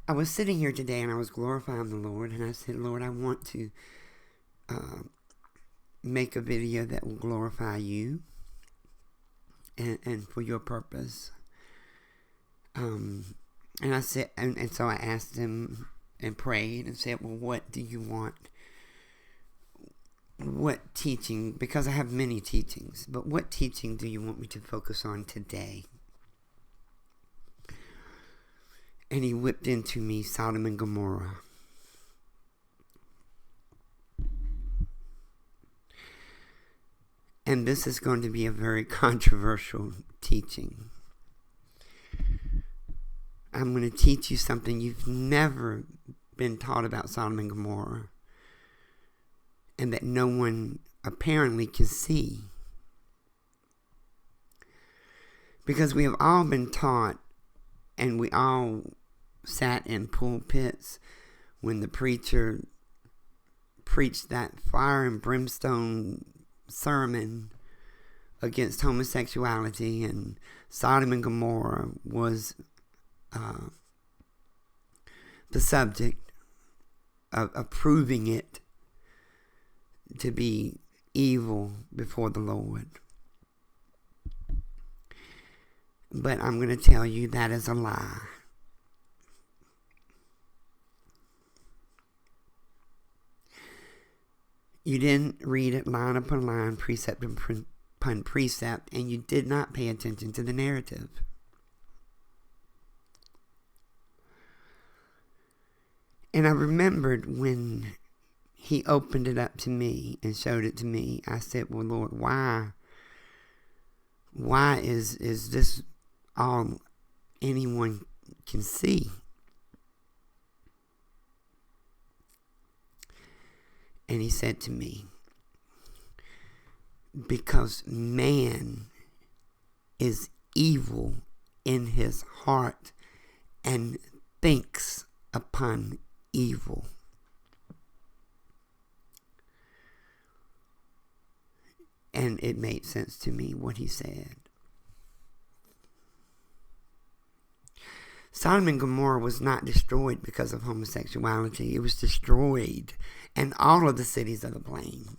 I was sitting here today and I was glorifying the Lord, and I said, Lord, I want to make a video that will glorify you and for your purpose. And I said, and so I asked him and prayed and said, well, what do you want? What teaching, because I have many teachings, but what teaching do you want me to focus on today? And he whipped into me Sodom and Gomorrah. And this is going to be a very controversial teaching. I'm going to teach you something you've never been taught about Sodom and Gomorrah, and that no one apparently can see. Because we have all been taught, and we all sat in pulpits when the preacher preached that fire and brimstone sermon against homosexuality, and Sodom and Gomorrah was the subject of proving it to be evil before the Lord. But I'm going to tell you that is a lie. You didn't read it line upon line, precept upon precept, and you did not pay attention to the narrative. And I remembered when he opened it up to me and showed it to me, I said, well, Lord, why is this all anyone can see? And he said to me, because man is evil in his heart and thinks upon evil. And it made sense to me what he said. Sodom and Gomorrah was not destroyed because of homosexuality. It was destroyed. And all of the cities of the plain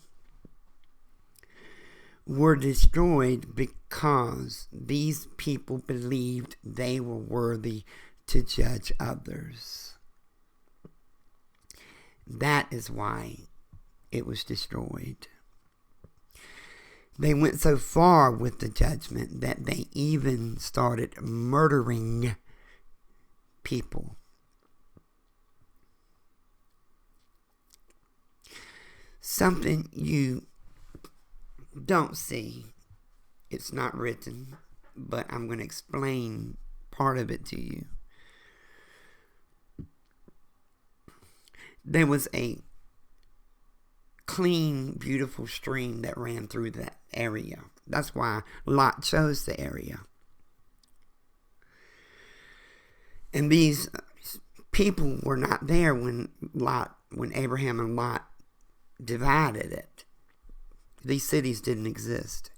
were destroyed because these people believed they were worthy to judge others. That is why it was destroyed. They went so far with the judgment that they even started murdering people. Something you don't see, it's not written, but I'm going to explain part of it to you. There was a clean, beautiful stream that ran through that area. That's why Lot chose the area. And these people were not there when Abraham and Lot divided it. These cities didn't exist.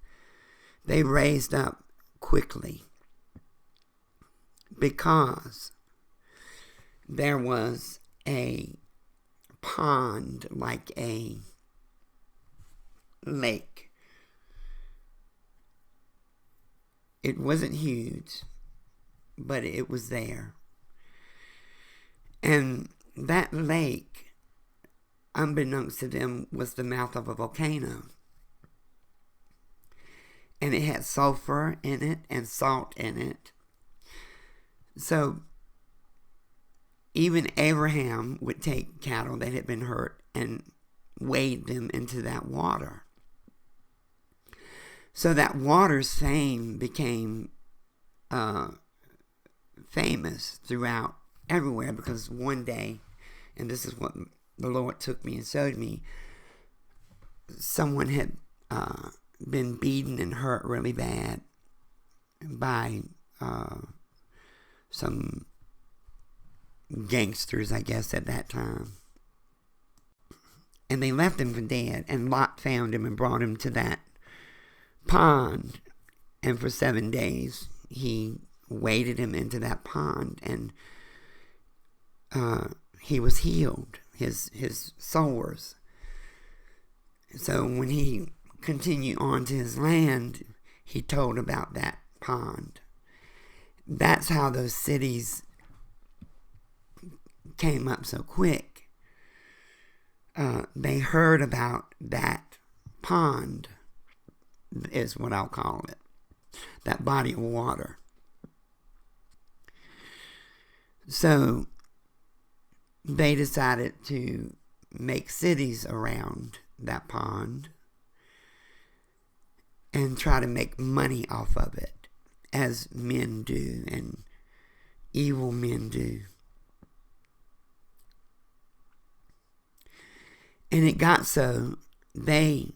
They raised up quickly because there was a pond, like a lake. It wasn't huge, but it was there. And that lake, unbeknownst to them, was the mouth of a volcano. And it had sulfur in it and salt in it. So even Abraham would take cattle that had been hurt and wade them into that water. So that water's fame became famous throughout everywhere, because one day, and this is what the Lord took me and showed me, someone had been beaten and hurt really bad by some gangsters, I guess, at that time. And they left him for dead, and Lot found him and brought him to that pond. And for 7 days, he waded him into that pond, and he was healed, his sores. So when he continued on to his land, he told about that pond. That's how those cities came up so quick. They heard about that pond, is what I'll call it, that body of water. So they decided to make cities around that pond and try to make money off of it, as men do and evil men do. And it got so they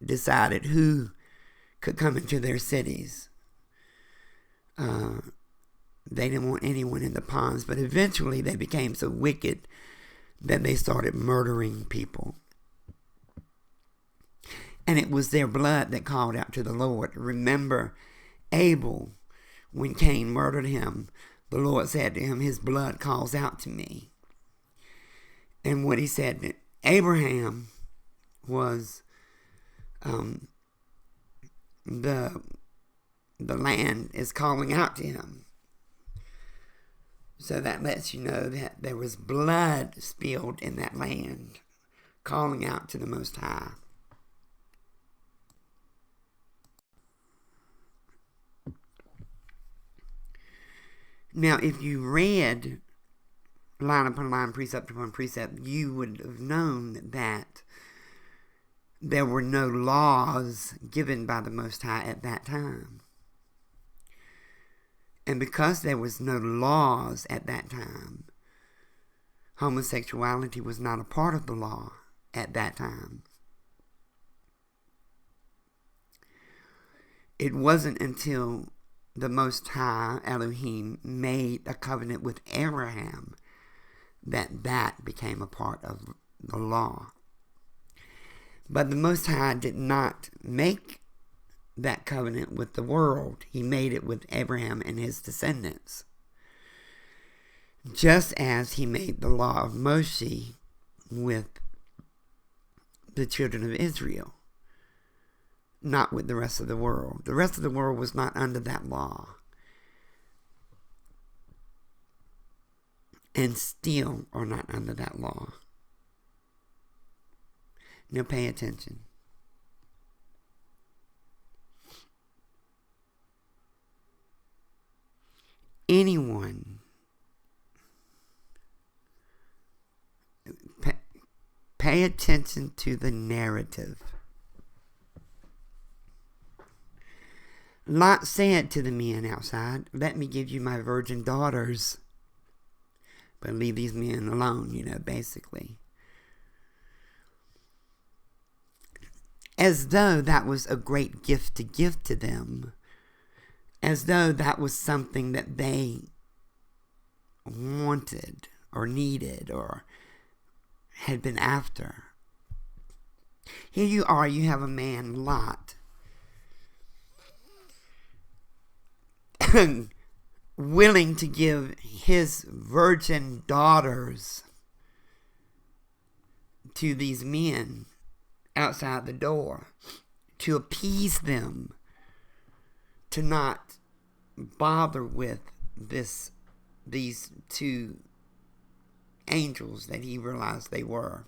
decided who could come into their cities. They didn't want anyone in the ponds, but eventually they became so wicked that they started murdering people. And it was their blood that called out to the Lord. Remember Abel, when Cain murdered him, the Lord said to him, his blood calls out to me. And what he said to Abraham was, the land is calling out to him. So that lets you know that there was blood spilled in that land, calling out to the Most High. Now, if you read line upon line, precept upon precept, you would have known that there were no laws given by the Most High at that time. And because there was no laws at that time, homosexuality was not a part of the law at that time. It wasn't until the Most High, Elohim, made a covenant with Abraham that became a part of the law. But the Most High did not make that covenant with the world. He made it with Abraham and his descendants. Just as he made the law of Moshe with the children of Israel, not with the rest of the world. The rest of the world was not under that law. And still are not under that law. Now pay attention. Anyone pay attention to the narrative. Lot said to the men outside, "Let me give you my virgin daughters, but leave these men alone," basically. As though that was a great gift to give to them. As though that was something that they wanted or needed or had been after. Here you are, you have a man, Lot, willing to give his virgin daughters to these men outside the door to appease them, to not bother with these two angels that he realized they were.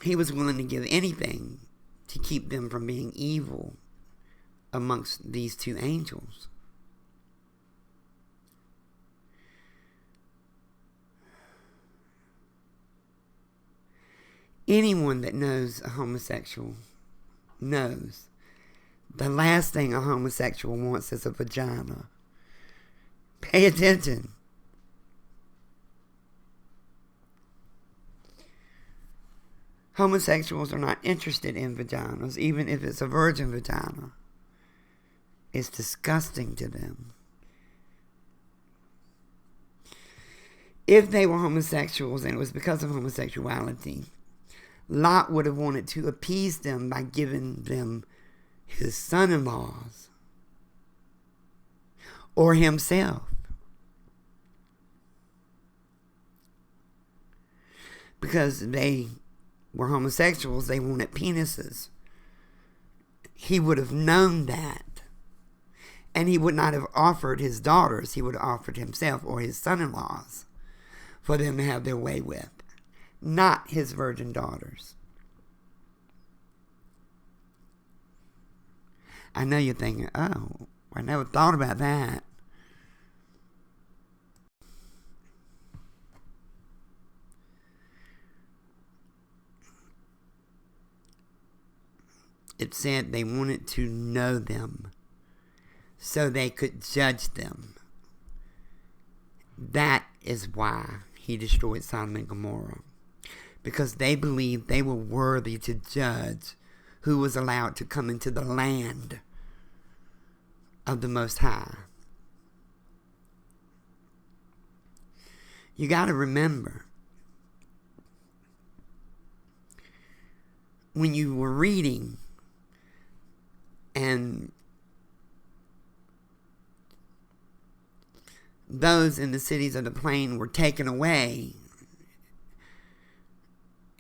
He was willing to give anything to keep them from being evil amongst these two angels. Anyone that knows a homosexual knows the last thing a homosexual wants is a vagina. Pay attention. Homosexuals are not interested in vaginas, even if it's a virgin vagina. It's disgusting to them. If they were homosexuals and it was because of homosexuality, Lot would have wanted to appease them by giving them his son-in-laws or himself. Because they were homosexuals, they wanted penises. He would have known that. And he would not have offered his daughters. He would have offered himself or his son-in-laws for them to have their way with. Not his virgin daughters. I know you're thinking, oh, I never thought about that. It said they wanted to know them so they could judge them. That is why he destroyed Sodom and Gomorrah. Because they believed they were worthy to judge who was allowed to come into the land of the Most High. You got to remember, when you were reading and those in the cities of the plain were taken away,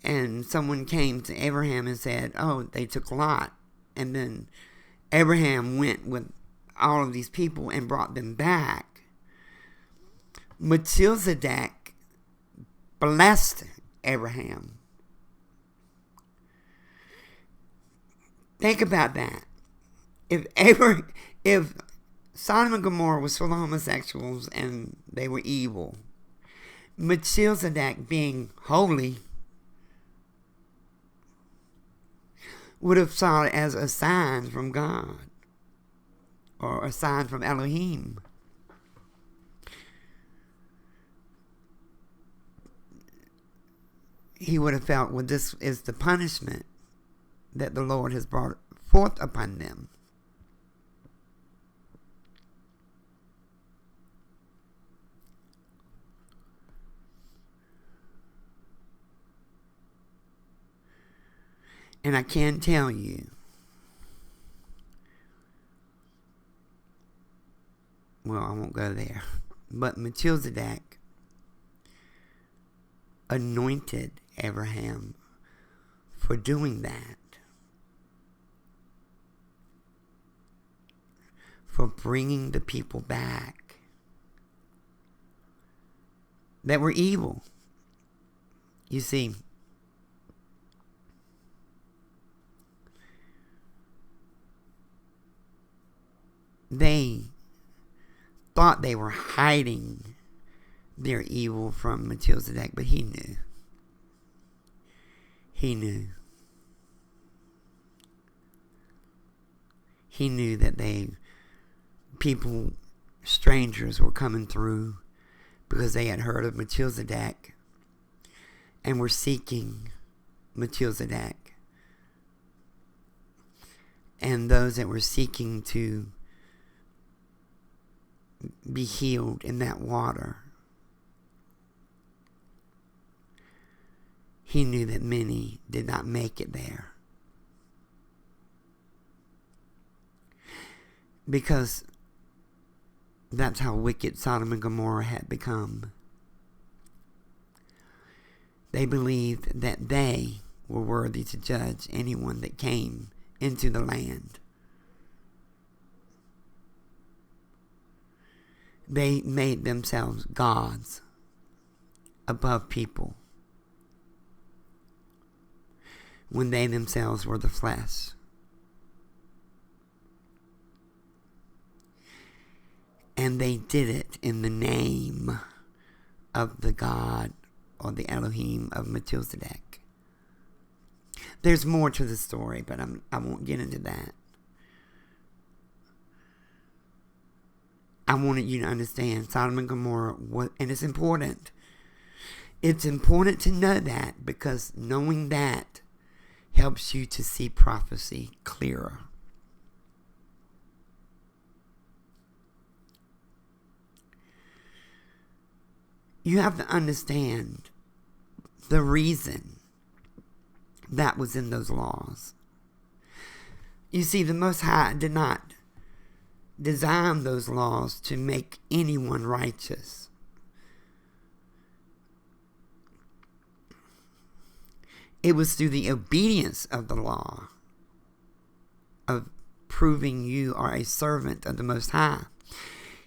and someone came to Abraham and said, oh, they took Lot. And then Abraham went with all of these people and brought them back. Melchizedek blessed Abraham. Think about that. If Sodom and Gomorrah was full of homosexuals and they were evil, Melchizedek, being holy, would have saw it as a sign from God or a sign from Elohim. He would have felt, well, this is the punishment that the Lord has brought forth upon them. And I can tell you, well, I won't go there, but Melchizedek anointed Abraham for doing that, for bringing the people back that were evil. You see, they thought they were hiding their evil from Melchizedek, but he knew. He knew. He knew that strangers were coming through because they had heard of Melchizedek and were seeking Melchizedek. And those that were seeking to be healed in that water, he knew that many did not make it there. Because that's how wicked Sodom and Gomorrah had become. They believed that they were worthy to judge anyone that came into the land. They made themselves gods above people when they themselves were the flesh. And they did it in the name of the God or the Elohim of Melchizedek. There's more to the story, but I won't get into that. I wanted you to understand Sodom and Gomorrah, and it's important. It's important to know that, because knowing that helps you to see prophecy clearer. You have to understand the reason that was in those laws. You see, the Most High did not designed those laws to make anyone righteous. It was through the obedience of the law of proving you are a servant of the Most High.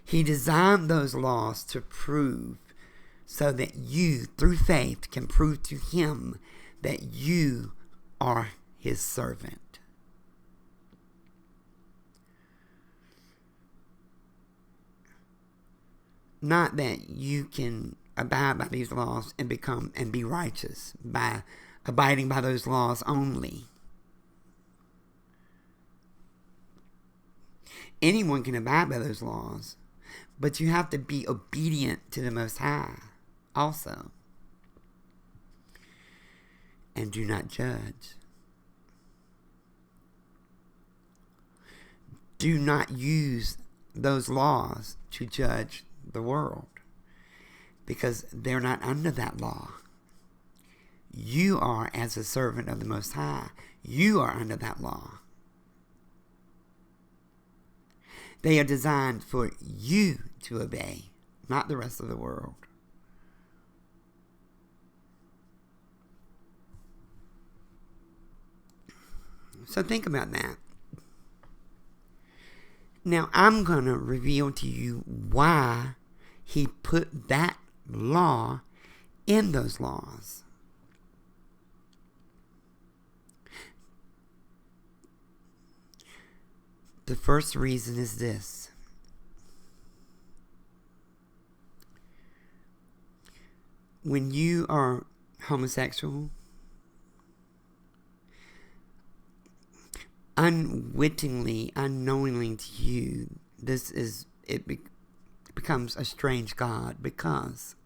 He designed those laws to prove so that you, through faith, can prove to Him that you are His servant. Not that you can abide by these laws and be righteous by abiding by those laws only. Anyone can abide by those laws, but you have to be obedient to the Most High also. And do not judge. Do not use those laws to judge the world, because they're not under that law. You are, as a servant of the Most High, you are under that law. They are designed for you to obey, not the rest of the world. So think about that. Now, I'm going to reveal to you why He put that law in those laws. The first reason is this. When you are homosexual, unwittingly, unknowingly to you, it becomes a strange god, because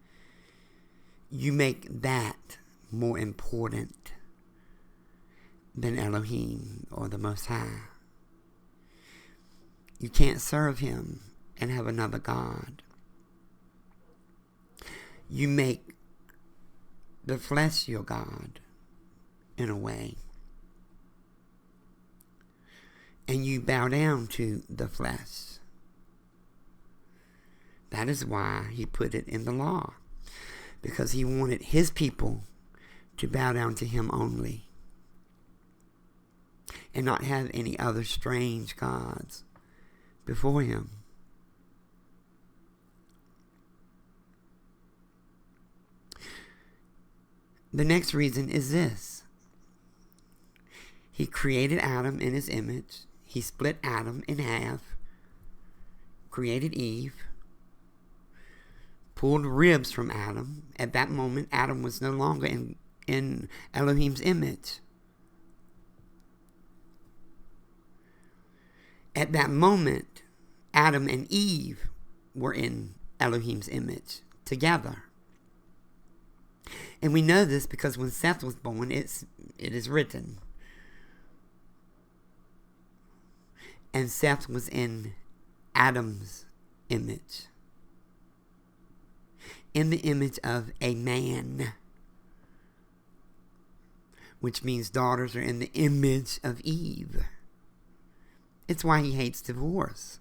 you make that more important than Elohim or the Most High. You can't serve Him and have another god. You make the flesh your god, in a way. And you bow down to the flesh. That is why He put it in the law. Because He wanted His people to bow down to Him only. And not have any other strange gods before Him. The next reason is this. He created Adam in His image. He split Adam in half, created Eve, pulled ribs from Adam. At that moment, Adam was no longer in Elohim's image. At that moment, Adam and Eve were in Elohim's image together. And we know this because when Seth was born, it is written. And Seth was in Adam's image. In the image of a man. Which means daughters are in the image of Eve. It's why He hates divorce.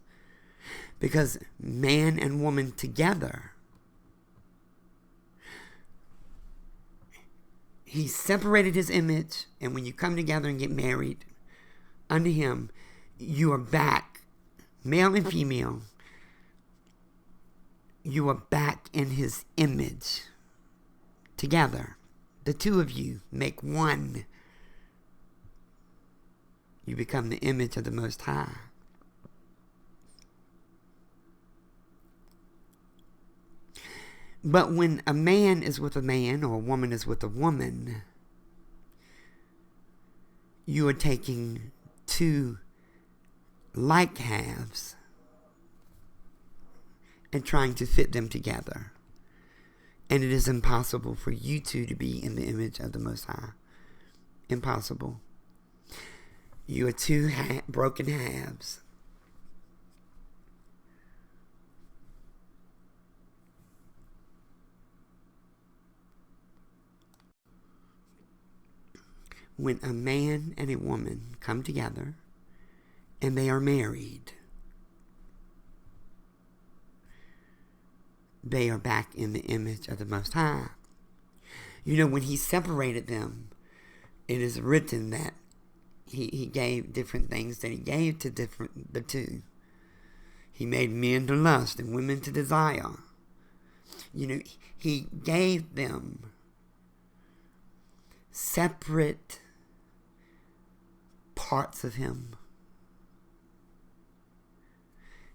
Because man and woman together, He separated His image, and when you come together and get married unto Him, you are back, male and female, you are back in His image together. The two of you make one. You become the image of the Most High. But when a man is with a man or a woman is with a woman, you are taking two like halves and trying to fit them together. And it is impossible for you two to be in the image of the Most High. Impossible. You are two broken halves. When a man and a woman come together and they are married, they are back in the image of the Most High. You know, when he separated them, it is written that he gave different things that he gave to the two. He made men to lust and women to desire. You know, he gave them separate parts of him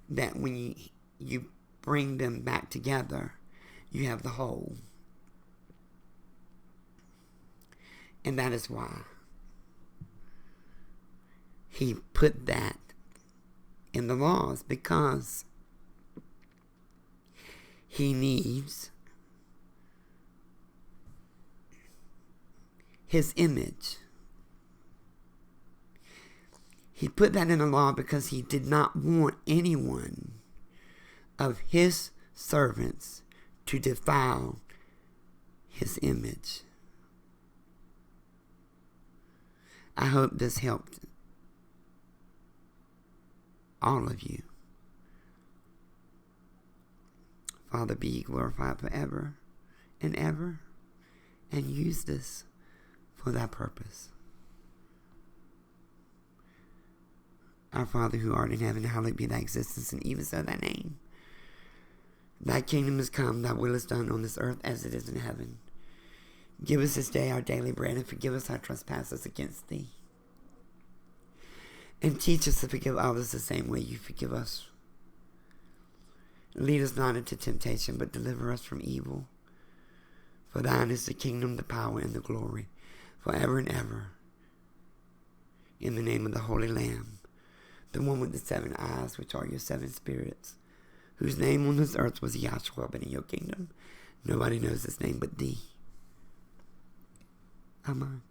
that when you bring them back together, you have the whole. And that is why he put that in the laws, because he needs his image. He put that in the law because he did not want anyone of his servants to defile his image. I hope this helped all of you. Father, be glorified forever and ever, and use this for thy purpose. Our Father who art in heaven, hallowed be thy existence, and even so thy name. Thy kingdom is come, thy will is done on this earth as it is in heaven. Give us this day our daily bread, and forgive us our trespasses against thee. And teach us to forgive others the same way you forgive us. Lead us not into temptation, but deliver us from evil. For thine is the kingdom, the power, and the glory, forever and ever. In the name of the Holy Lamb, the one with the 7 eyes, which are your 7 spirits, whose name on this earth was Yahshua, but in your kingdom nobody knows his name but thee. Amen.